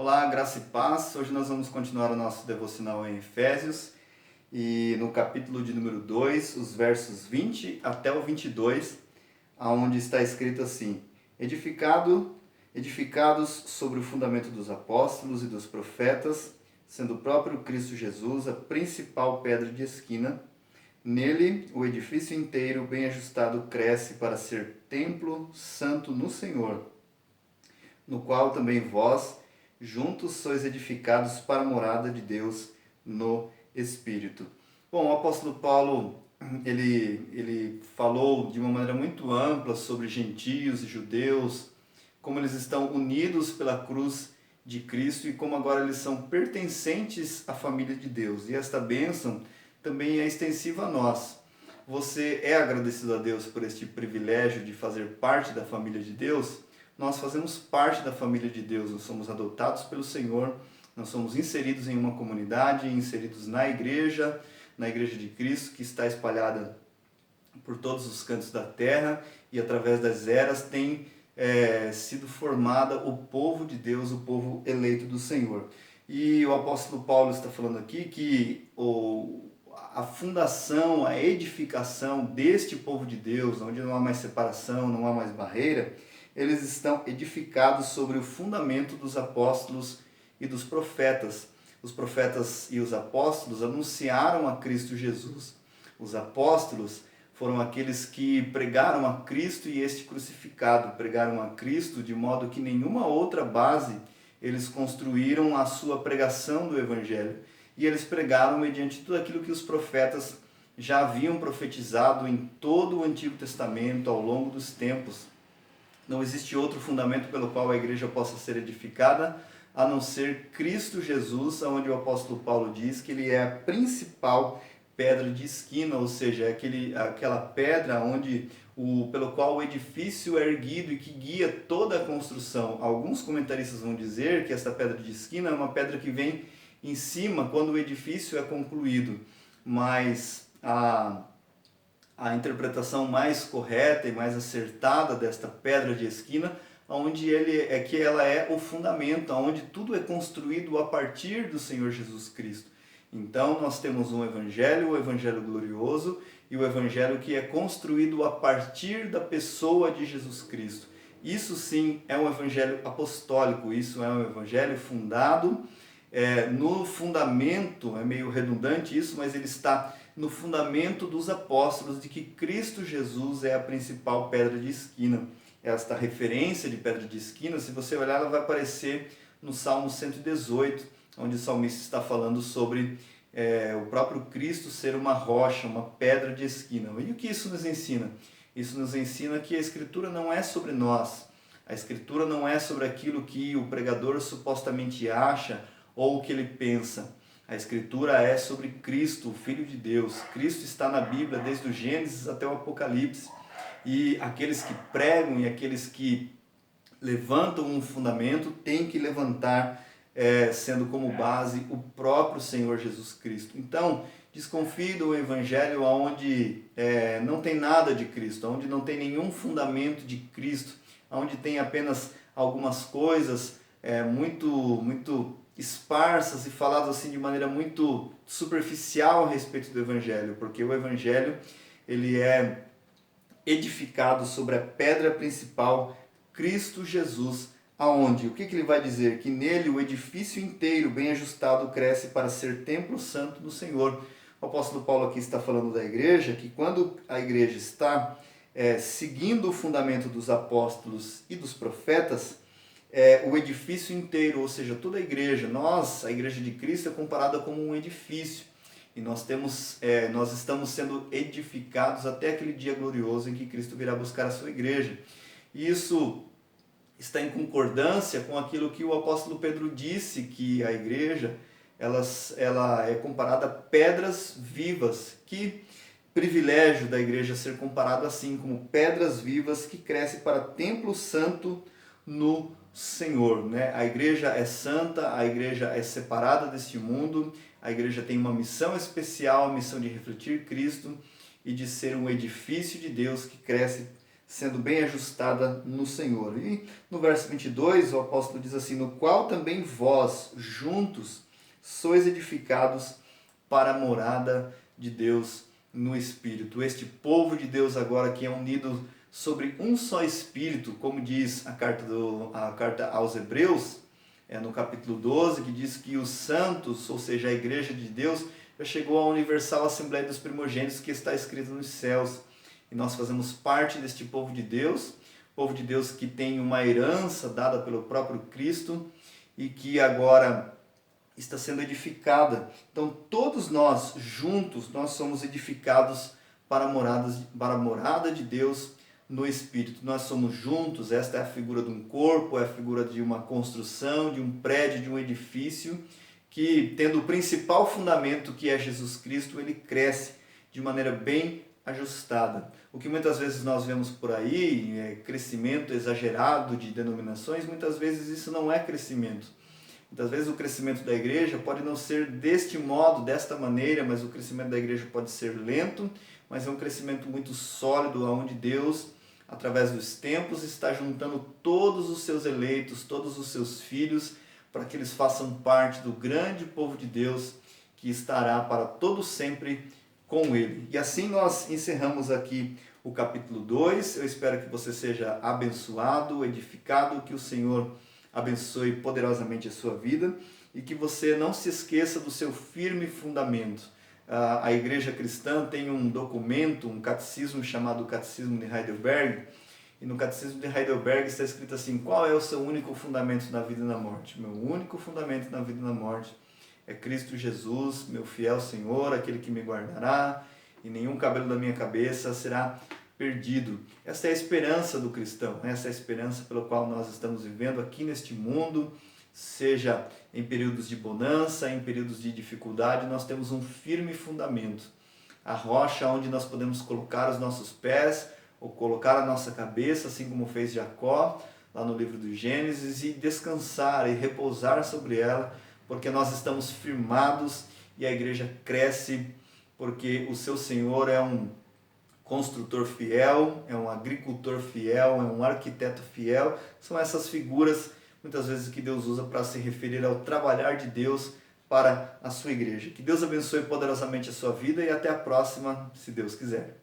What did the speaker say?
Olá, graça e paz. Hoje nós vamos continuar o nosso devocional em Efésios e no capítulo de número 2, os versos 20 até o 22, aonde está escrito assim: edificados sobre o fundamento dos apóstolos e dos profetas, sendo o próprio Cristo Jesus a principal pedra de esquina. Nele, o edifício inteiro, bem ajustado, cresce para ser templo santo no Senhor, no qual também vós, juntos, sois edificados para a morada de Deus no Espírito. Bom, o apóstolo Paulo, ele falou de uma maneira muito ampla sobre gentios e judeus, como eles estão unidos pela cruz de Cristo e como agora eles são pertencentes à família de Deus. E esta bênção também é extensiva a nós. Você é agradecido a Deus por este privilégio de fazer parte da família de Deus? Nós fazemos parte da família de Deus, nós somos adotados pelo Senhor, nós somos inseridos em uma comunidade, inseridos na igreja de Cristo, que está espalhada por todos os cantos da terra e através das eras tem sido formada o povo de Deus, o povo eleito do Senhor. E o apóstolo Paulo está falando aqui que a fundação, a edificação deste povo de Deus, onde não há mais separação, não há mais barreira, eles estão edificados sobre o fundamento dos apóstolos e dos profetas. Os profetas e os apóstolos anunciaram a Cristo Jesus. Os apóstolos foram aqueles que pregaram a Cristo e este crucificado, pregaram a Cristo de modo que nenhuma outra base eles construíram a sua pregação do Evangelho. E eles pregaram mediante tudo aquilo que os profetas já haviam profetizado em todo o Antigo Testamento, ao longo dos tempos. Não existe outro fundamento pelo qual a igreja possa ser edificada, a não ser Cristo Jesus, onde o apóstolo Paulo diz que ele é a principal pedra de esquina, ou seja, é aquela pedra pelo qual o edifício é erguido e que guia toda a construção. Alguns comentaristas vão dizer que esta pedra de esquina é uma pedra que vem em cima quando o edifício é concluído, mas a interpretação mais correta e mais acertada desta pedra de esquina, onde ela é o fundamento, onde tudo é construído a partir do Senhor Jesus Cristo. Então nós temos um evangelho, o evangelho glorioso, e o evangelho que é construído a partir da pessoa de Jesus Cristo. Isso sim é um evangelho apostólico, isso é um evangelho fundado no fundamento, é meio redundante isso, mas ele está no fundamento dos apóstolos de que Cristo Jesus é a principal pedra de esquina. Esta referência de pedra de esquina, se você olhar, ela vai aparecer no Salmo 118, onde o salmista está falando sobre o próprio Cristo ser uma rocha, uma pedra de esquina. E o que isso nos ensina? Isso nos ensina que a Escritura não é sobre nós, a Escritura não é sobre aquilo que o pregador supostamente acha ou o que ele pensa. A Escritura é sobre Cristo, o Filho de Deus. Cristo está na Bíblia desde o Gênesis até o Apocalipse. E aqueles que pregam e aqueles que levantam um fundamento têm que levantar, sendo como base o próprio Senhor Jesus Cristo. Então, desconfie do Evangelho onde não tem nada de Cristo, onde não tem nenhum fundamento de Cristo, onde tem apenas algumas coisas muito esparsas e faladas assim de maneira muito superficial a respeito do Evangelho, porque o Evangelho ele é edificado sobre a pedra principal, Cristo Jesus, aonde? O que ele vai dizer? Que nele o edifício inteiro, bem ajustado, cresce para ser templo santo do Senhor. O apóstolo Paulo aqui está falando da igreja, que quando a igreja está seguindo o fundamento dos apóstolos e dos profetas, o edifício inteiro, ou seja, toda a igreja, a igreja de Cristo é comparada como um edifício, e nós estamos sendo edificados até aquele dia glorioso em que Cristo virá buscar a sua igreja. E isso está em concordância com aquilo que o apóstolo Pedro disse, que a igreja ela é comparada a pedras vivas. Que privilégio da igreja ser comparado assim, como pedras vivas que crescem para templo santo no Senhor, né? A igreja é santa, a igreja é separada deste mundo, a igreja tem uma missão especial, a missão de refletir Cristo e de ser um edifício de Deus que cresce sendo bem ajustada no Senhor. E no verso 22, o apóstolo diz assim: no qual também vós, juntos, sois edificados para a morada de Deus no Espírito. Este povo de Deus agora que é unido sobre um só Espírito, como diz a carta aos Hebreus, no capítulo 12, que diz que os santos, ou seja, a igreja de Deus, já chegou à universal Assembleia dos Primogênitos que está escrito nos céus. E nós fazemos parte deste povo de Deus que tem uma herança dada pelo próprio Cristo e que agora está sendo edificada. Então todos nós juntos, nós somos edificados para a morada de Deus no Espírito. Nós somos juntos, esta é a figura de um corpo, é a figura de uma construção, de um prédio, de um edifício, que tendo o principal fundamento que é Jesus Cristo, ele cresce de maneira bem ajustada. O que muitas vezes nós vemos por aí é crescimento exagerado de denominações, muitas vezes isso não é crescimento. Muitas vezes o crescimento da igreja pode não ser deste modo, desta maneira, mas o crescimento da igreja pode ser lento, mas é um crescimento muito sólido, onde Deus, através dos tempos, está juntando todos os seus eleitos, todos os seus filhos, para que eles façam parte do grande povo de Deus, que estará para todo sempre com Ele. E assim nós encerramos aqui o capítulo 2. Eu espero que você seja abençoado, edificado, que o Senhor abençoe poderosamente a sua vida e que você não se esqueça do seu firme fundamento. A igreja cristã tem um documento, um catecismo chamado Catecismo de Heidelberg, e no Catecismo de Heidelberg está escrito assim: qual é o seu único fundamento na vida e na morte? Meu único fundamento na vida e na morte é Cristo Jesus, meu fiel Senhor, aquele que me guardará, e nenhum cabelo da minha cabeça será perdido. Essa é a esperança do cristão, essa é a esperança pela qual nós estamos vivendo aqui neste mundo, seja em períodos de bonança, em períodos de dificuldade, nós temos um firme fundamento, a rocha onde nós podemos colocar os nossos pés, ou colocar a nossa cabeça, assim como fez Jacó, lá no livro do Gênesis, e descansar e repousar sobre ela, porque nós estamos firmados e a igreja cresce, porque o seu Senhor é um construtor fiel, é um agricultor fiel, é um arquiteto fiel. São essas figuras, muitas vezes, que Deus usa para se referir ao trabalhar de Deus para a sua igreja. Que Deus abençoe poderosamente a sua vida e até a próxima, se Deus quiser.